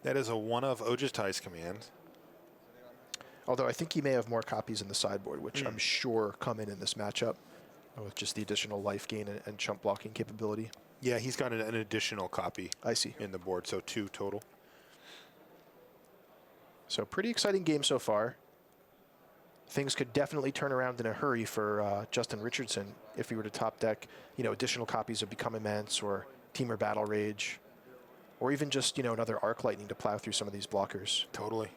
That is a 1 of Ojutai's Command. Although I think he may have more copies in the sideboard, which I'm sure come in this matchup with just the additional life gain and chump blocking capability. Yeah, he's got an additional copy. I see. In the board, so 2 total. So pretty exciting game so far. Things could definitely turn around in a hurry for Justin Richardson if he were to top deck, you know, additional copies of Become Immense or Temur Battle Rage, or even just, you know, another Arc Lightning to plow through some of these blockers. Totally.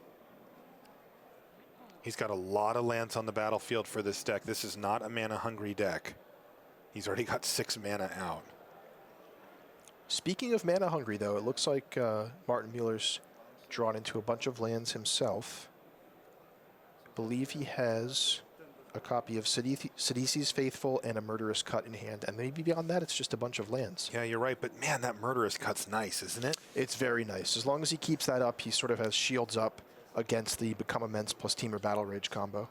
He's got a lot of lands on the battlefield for this deck. This is not a mana-hungry deck. He's already got 6 mana out. Speaking of mana-hungry, though, it looks like Martin Mueller's drawn into a bunch of lands himself. I believe he has a copy of Sidisi's Faithful and a Murderous Cut in hand, and maybe beyond that, it's just a bunch of lands. Yeah, you're right, but man, that Murderous Cut's nice, isn't it? It's very nice. As long as he keeps that up, he sort of has shields up against the Become Immense plus Temur Battle Rage combo.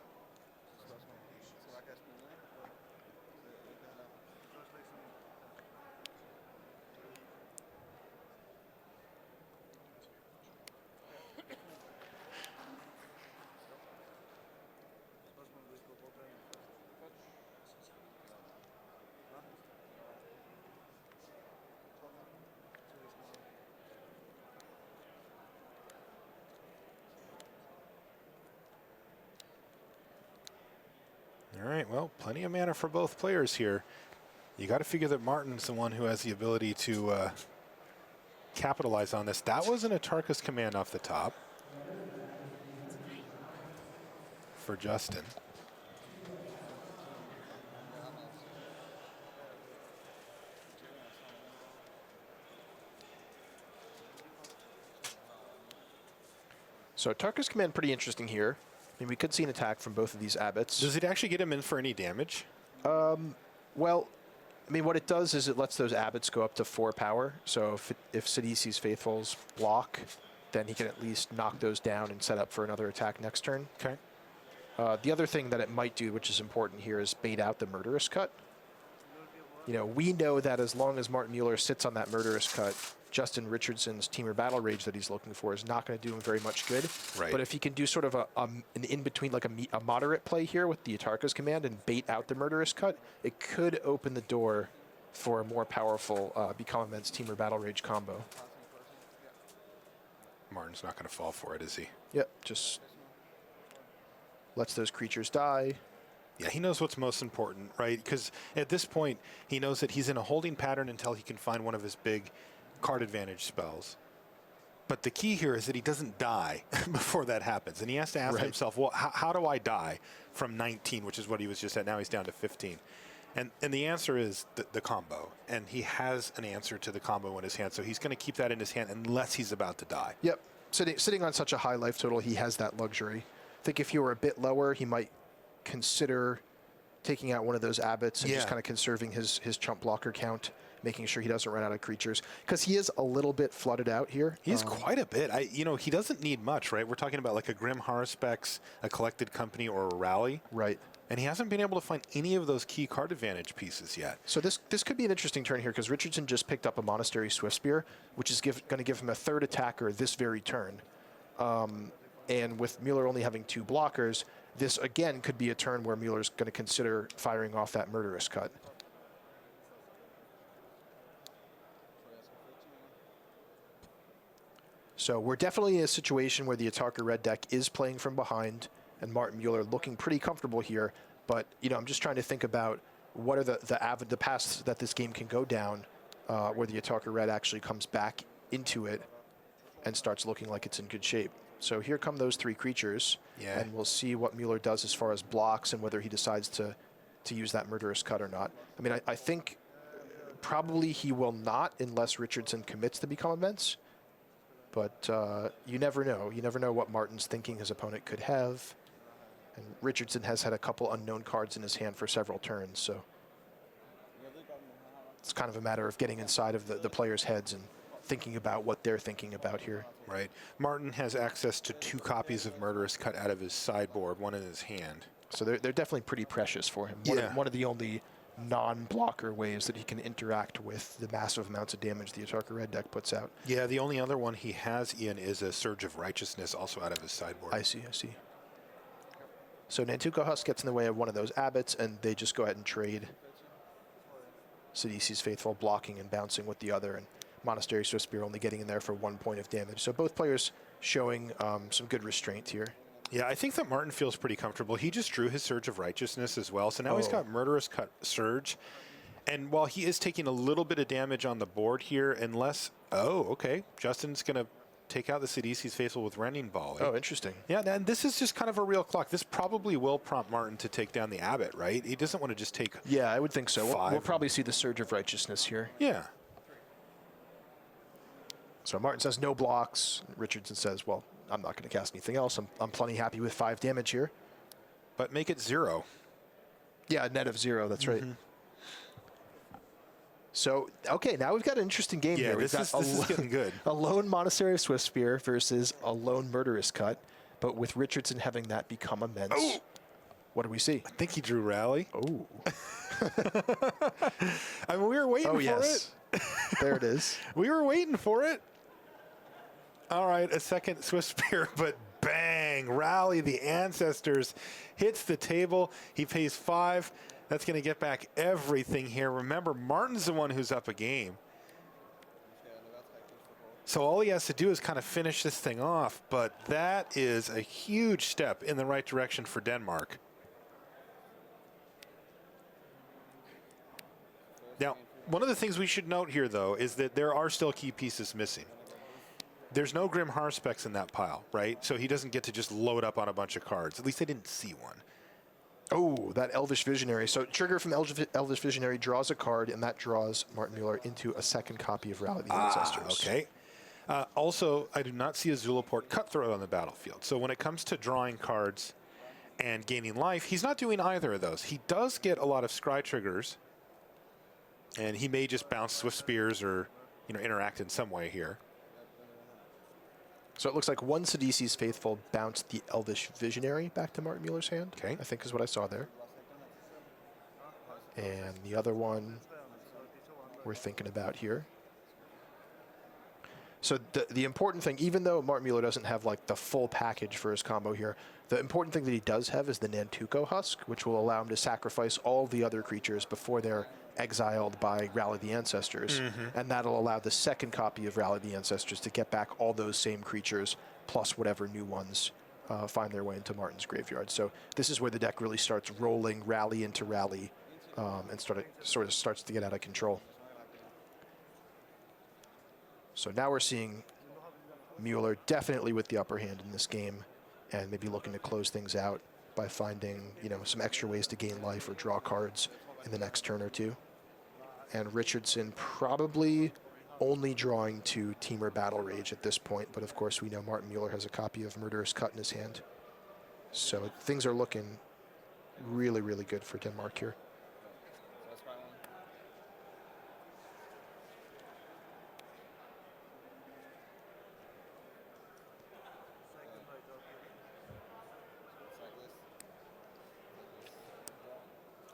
All right, well, plenty of mana for both players here. You got to figure that Martin's the one who has the ability to capitalize on this. That was an Atarka's Command off the top for Justin. So Atarka's Command pretty interesting here. I mean, we could see an attack from both of these Abbots. Does it actually get him in for any damage? Well, I mean, what it does is it lets those Abbots go up to 4 power. So if Sidisi's Faithfuls block, then he can at least knock those down and set up for another attack next turn. Okay. The other thing that it might do, which is important here, is bait out the Murderous Cut. You know, we know that as long as Martin Mueller sits on that Murderous Cut, Justin Richardson's Teamer Battle Rage that he's looking for is not going to do him very much good. Right. But if he can do sort of an in-between, like a moderate play here with the Atarka's command and bait out the Murderous Cut, it could open the door for a more powerful Become Immense Teamer Battle Rage combo. Martin's not going to fall for it, is he? Yep, just lets those creatures die. Yeah, he knows what's most important, right? Because at this point, he knows that he's in a holding pattern until he can find one of his big card advantage spells. But the key here is that he doesn't die before that happens. And he has to ask himself, well, how do I die from 19, which is what he was just at? Now he's down to 15. And the answer is the combo. And he has an answer to the combo in his hand, so he's going to keep that in his hand unless he's about to die. Yep. Sitting on such a high life total, he has that luxury. I think if you were a bit lower, he might consider taking out one of those abbots and just kind of conserving his chump blocker count, making sure he doesn't run out of creatures. Because he is a little bit flooded out here. He's quite a bit. He doesn't need much, right? We're talking about like a Grim Haruspex, a Collected Company, or a Rally. Right. And he hasn't been able to find any of those key card advantage pieces yet. So this could be an interesting turn here because Richardson just picked up a Monastery Swiftspear, which is going to give him a third attacker this very turn. And with Mueller only having 2 blockers, this again could be a turn where Mueller's going to consider firing off that Murderous Cut. So we're definitely in a situation where the Atarka red deck is playing from behind, and Martin Mueller looking pretty comfortable here. But I'm just trying to think about what are the paths that this game can go down, where the Atarka red actually comes back into it and starts looking like it's in good shape. So here come those 3 creatures, and we'll see what Mueller does as far as blocks and whether he decides to use that Murderous Cut or not. I mean, I think probably he will not unless Richardson commits to Become Immense. But you never know. You never know what Martin's thinking his opponent could have. And Richardson has had a couple unknown cards in his hand for several turns, so it's kind of a matter of getting inside of the players' heads and thinking about what they're thinking about here. Right. Martin has access to 2 copies of Murderous Cut out of his sideboard, 1 in his hand. So they're definitely pretty precious for him. One of the only non-blocker ways that he can interact with the massive amounts of damage the Atarka red deck puts out. Yeah, the only other one he has, Ian, is a Surge of Righteousness, also out of his sideboard. I see. So Nantuko Husk gets in the way of one of those abbots, and they just go ahead and trade. Sidisi's Faithful blocking and bouncing with the other, and Monastery Swiftspear only getting in there for 1 point of damage. So both players showing some good restraint here. Yeah, I think that Martin feels pretty comfortable. He just drew his Surge of Righteousness as well, so now he's got Murderous Cut Surge. And while he is taking a little bit of damage on the board here, unless... Oh, okay. Justin's going to take out the Sidisi's Faithful with Rending Volley. Oh, interesting. Yeah, and this is just kind of a real clock. This probably will prompt Martin to take down the Abbot, right? He doesn't want to just take... Yeah, I would think so. 5. We'll probably see the Surge of Righteousness here. Yeah. So Martin says no blocks. Richardson says, well, I'm not going to cast anything else. I'm plenty happy with 5 damage here. But make it 0. Yeah, a net of 0. That's right. So, okay, now we've got an interesting game here. This is getting good. A lone Monastery of Swiftspear versus a lone Murderous Cut, but with Richardson having that Become Immense. Oh! What do we see? I think he drew Rally. Oh. I mean, we were waiting for it. There it is. We were waiting for it. All right, a second Swiftspear, but bang, Rally, the Ancestors, hits the table. He pays 5. That's going to get back everything here. Remember, Martin's the one who's up a game. So all he has to do is kind of finish this thing off, but that is a huge step in the right direction for Denmark. Now, one of the things we should note here, though, is that there are still key pieces missing. There's no Grim Haruspex in that pile, right? So he doesn't get to just load up on a bunch of cards. At least I didn't see one. Oh, that Elvish Visionary. So trigger from Elvish Visionary draws a card, and that draws Martin Mueller into a second copy of Rally the Ancestors. Okay. Also, I do not see a Zulaport Cutthroat on the battlefield. So when it comes to drawing cards and gaining life, he's not doing either of those. He does get a lot of Scry triggers, and he may just bounce Swift Spears or interact in some way here. So it looks like one Sidisi's Faithful bounced the Elvish Visionary back to Martin Mueller's hand. Okay. I think is what I saw there. And the other one we're thinking about here. So the important thing, even though Martin Mueller doesn't have like the full package for his combo here, the important thing that he does have is the Nantuko Husk, which will allow him to sacrifice all the other creatures before they're exiled by Rally the Ancestors. And that'll allow the second copy of Rally the Ancestors to get back all those same creatures, plus whatever new ones find their way into Martin's graveyard. So this is where the deck really starts rolling Rally into Rally and sort of starts to get out of control. So now we're seeing Mueller definitely with the upper hand in this game, and maybe looking to close things out by finding, some extra ways to gain life or draw cards in the next turn or two. And Richardson probably only drawing to Temur Battle Rage at this point, but of course we know Martin Mueller has a copy of Murderous Cut in his hand. So things are looking really, really good for Denmark here.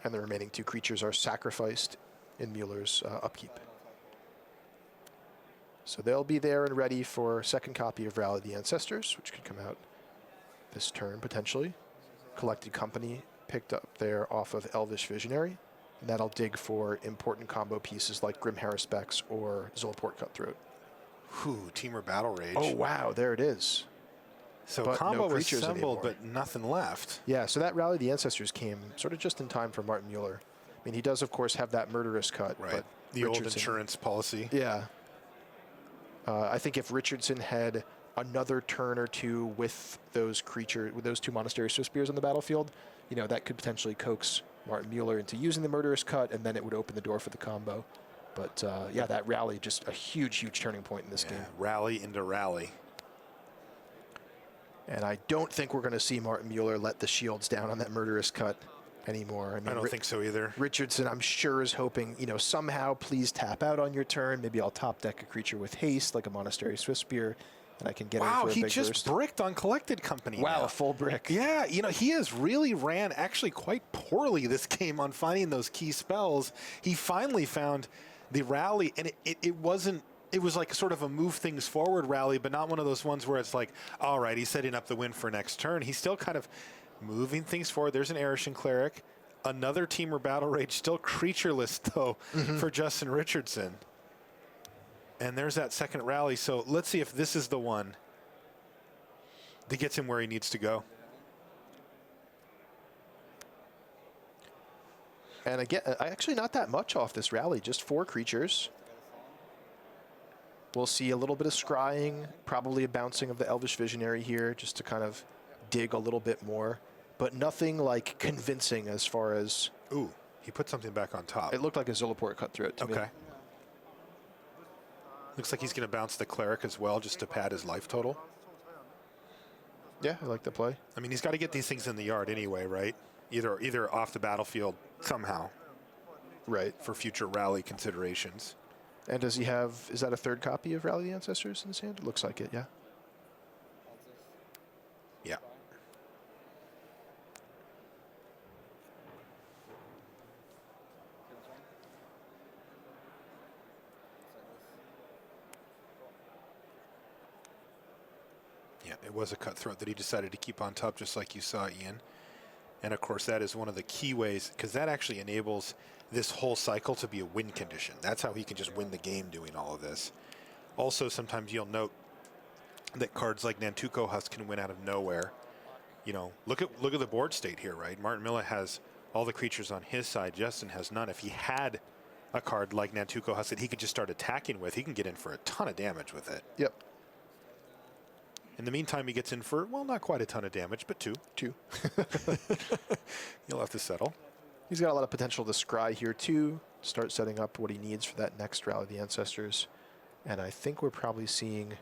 And the remaining two creatures are sacrificed in Mueller's upkeep. So they'll be there and ready for a second copy of Rally the Ancestors, which could come out this turn potentially. Collected Company picked up there off of Elvish Visionary, and that'll dig for important combo pieces like Grim Haruspex or Zulaport Cutthroat. Whew, Temur Battle Rage. Oh wow, there it is. So but combo no was creatures assembled, anymore. but nothing left. Yeah, so that Rally the Ancestors came sort of just in time for Martin Mueller. I mean, he does, of course, have that Murderous Cut. Right. But The old Richardson, insurance policy. Yeah. I think if Richardson had another turn or two with those creatures, with those two Monastery Swiftspears on the battlefield, that could potentially coax Martin Mueller into using the Murderous Cut, and then it would open the door for the combo. But yeah, that Rally, just a huge, huge turning point in this game. Rally into Rally. And I don't think we're going to see Martin Mueller let the shields down on that Murderous Cut anymore. I don't think so either. Richardson, I'm sure, is hoping, somehow please tap out on your turn. Maybe I'll top deck a creature with haste, like a Monastery Swiftspear, and I can get in for a big he just burst. bricked on Collected Company. Wow, now. a full brick. Yeah, he has really ran actually quite poorly this game on finding those key spells. He finally found the Rally, and it wasn't. It was like sort of a move things forward Rally, but not one of those ones where it's like, all right, he's setting up the win for next turn. He's still kind of moving things forward. There's an Arishan Cleric. Another Temur Battle Rage, still creatureless, though, for Justin Richardson. And there's that second Rally. So let's see if this is the one that gets him where he needs to go. And again, actually not that much off this Rally, just 4 creatures. We'll see a little bit of scrying, probably a bouncing of the Elvish Visionary here, just to kind of dig a little bit more. But nothing like convincing as far as... Ooh, he put something back on top. It looked like a Zulaport Cutthroat to me. Okay. Looks like he's going to bounce the Cleric as well, just to pad his life total. Yeah, I like the play. I mean, he's got to get these things in the yard anyway, right? Either off the battlefield somehow. Right. For future Rally considerations. And does he have... Is that a third copy of Rally the Ancestors in his hand? It looks like it, yeah. Yeah. Yeah, it was a Cutthroat that he decided to keep on top, just like you saw, Ian. And of course, that is one of the key ways, because that actually enables this whole cycle to be a win condition. That's how he can just win the game doing all of this. Also, sometimes you'll note that cards like Nantuko Husk can win out of nowhere. Look at the board state here, right? Martin Miller has all the creatures on his side. Justin has none. If he had a card like Nantuko Husk that he could just start attacking with, he can get in for a ton of damage with it. Yep. In the meantime, he gets in for, well, not quite a ton of damage, but 2. 2. You'll have to settle. He's got a lot of potential to scry here, too. Start setting up what he needs for that next Rally of the Ancestors. And I think we're probably seeing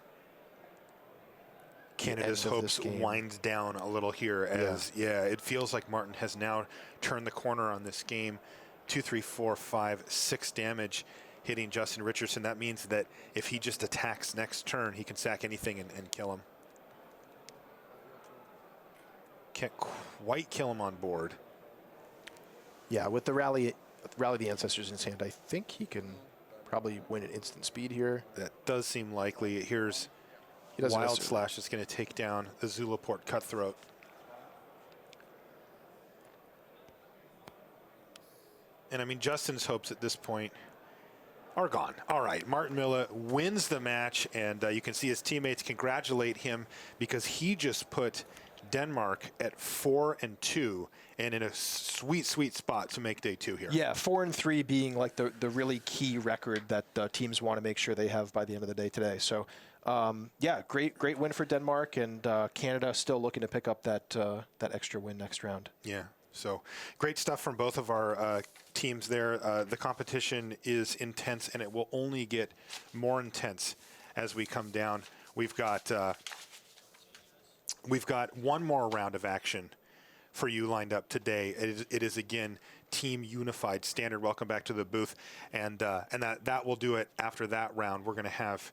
Canada's hopes wind down a little here as, it feels like Martin has now turned the corner on this game. 2, 3, 4, 5, 6 damage hitting Justin Richardson. That means that if he just attacks next turn, he can sack anything and kill him. Can't quite kill him on board. Yeah, with the Rally the Ancestors in his hand, I think he can probably win at instant speed here. That does seem likely. Here's He doesn't Wild necessarily- Slash is going to take down the Zulaport Cutthroat. And I mean, Justin's hopes at this point are gone. All right, Martin Milla wins the match, and you can see his teammates congratulate him because he just put Denmark at 4-2 and in a sweet, sweet spot to make day 2 here. Yeah, 4-3 being like the really key record that teams want to make sure they have by the end of the day today. So, yeah, great win for Denmark, and Canada still looking to pick up that extra win next round. Yeah. So great stuff from both of our teams there. The competition is intense, and it will only get more intense as we come down. We've got one more round of action for you lined up today. It is again Team Unified Standard. Welcome back to the booth, and that will do it. After that round, we're going to have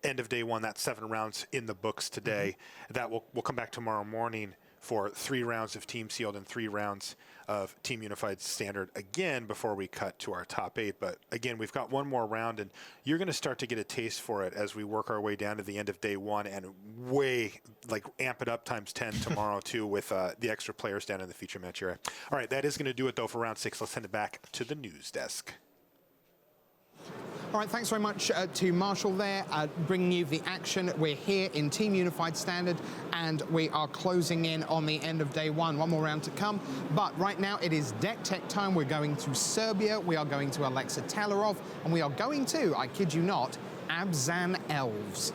end of day 1. That's 7 rounds in the books today. That will come back tomorrow morning for 3 rounds of Team Sealed and 3 rounds of Team Unified Standard again before we cut to our top 8. But again, we've got one more round, and you're going to start to get a taste for it as we work our way down to the end of day 1 and amp it up times 10 tomorrow too with the extra players down in the feature match area. All right, that is going to do it though for round 6. Let's send it back to the news desk. All right, thanks very much to Marshall there, bringing you the action. We're here in Team Unified Standard, and we are closing in on the end of day 1. One more round to come, but right now it is deck tech time. We're going to Serbia, we are going to Alexa Talarov, and we are going to, I kid you not, Abzan Elves.